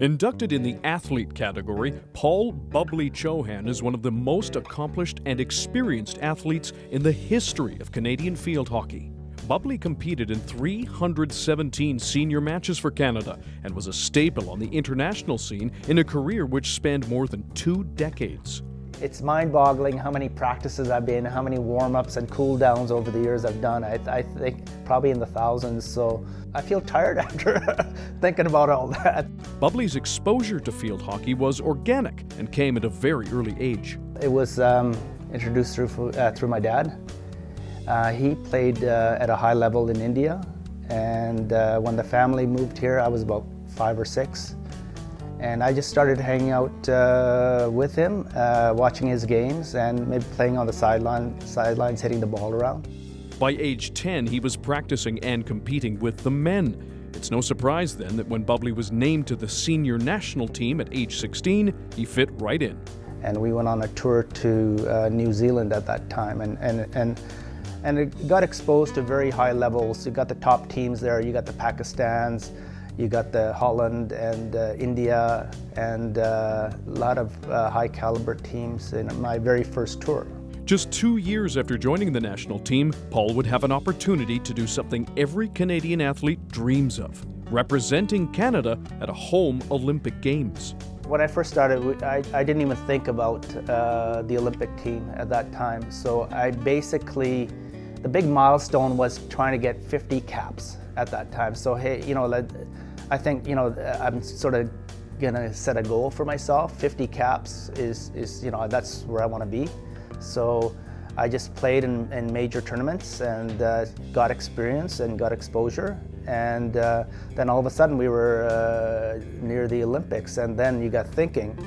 Inducted in the athlete category, Paul "Bubli" Chohan is one of the most accomplished and experienced athletes in the history of Canadian field hockey. Bubli competed in 317 senior matches for Canada and was a staple on the international scene in a career which spanned more than 2 decades. It's mind-boggling how many practices I've been, how many warm-ups and cool-downs over the years I've done. I think probably in the thousands, so I feel tired after thinking about all that. Bubli's exposure to field hockey was organic and came at a very early age. It was introduced through my dad. He played at a high level in India, and when the family moved here, I was about 5 or 6. And I just started hanging out with him, watching his games, and maybe playing on the sidelines, hitting the ball around. By age 10, he was practicing and competing with the men. It's no surprise then that when Bubli was named to the senior national team at age 16, he fit right in. And we went on a tour to New Zealand at that time, and it got exposed to very high levels. You got the top teams there, you got the Pakistans, you got the Holland and India, and a lot of high caliber teams in my very first tour. Just 2 years after joining the national team, Paul would have an opportunity to do something every Canadian athlete dreams of: representing Canada at a home Olympic Games. When I first started, I didn't even think about the Olympic team at that time. So the big milestone was trying to get 50 caps at that time. So hey, I think, I'm sort of gonna set a goal for myself. 50 caps is that's where I want to be. So I just played in major tournaments and got experience and got exposure. And then all of a sudden we were near the Olympics, and then you got thinking,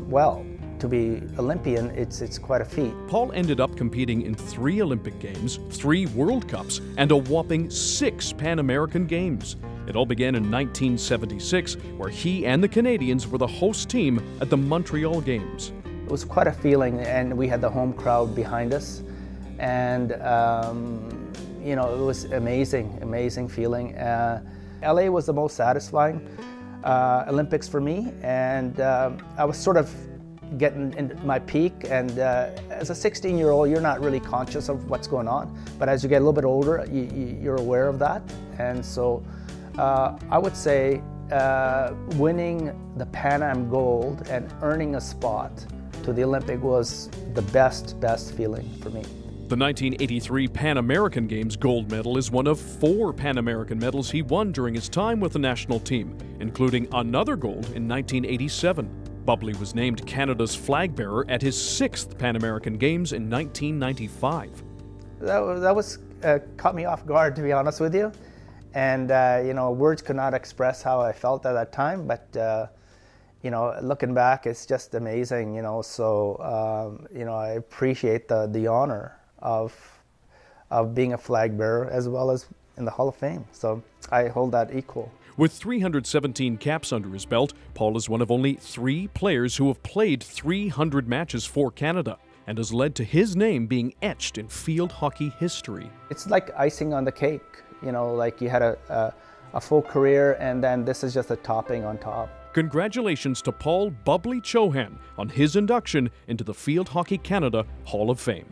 well, to be Olympian, it's quite a feat. Paul ended up competing in 3 Olympic Games, 3 World Cups, and a whopping 6 Pan American Games. It all began in 1976, where he and the Canadians were the host team at the Montreal Games. It was quite a feeling, and we had the home crowd behind us, and it was amazing feeling. LA was the most satisfying Olympics for me, and I was sort of getting in my peak, and as a 16-year-old, you're not really conscious of what's going on, but as you get a little bit older, you're aware of that. And so I would say winning the Pan Am gold and earning a spot to the Olympic was the best feeling for me. The 1983 Pan American Games gold medal is one of 4 Pan American medals he won during his time with the national team, including another gold in 1987. Bubli was named Canada's flag bearer at his 6th Pan American Games in 1995. That was caught me off guard, to be honest with you. And words could not express how I felt at that time, but looking back, it's just amazing, so I appreciate the honor of being a flag bearer as well as in the Hall of Fame. So I hold that equal. With 317 caps under his belt, Paul is one of only 3 players who have played 300 matches for Canada, and has led to his name being etched in field hockey history. It's like icing on the cake, like you had a full career, and then this is just a topping on top. Congratulations to Paul "Bubli" Chohan on his induction into the Field Hockey Canada Hall of Fame.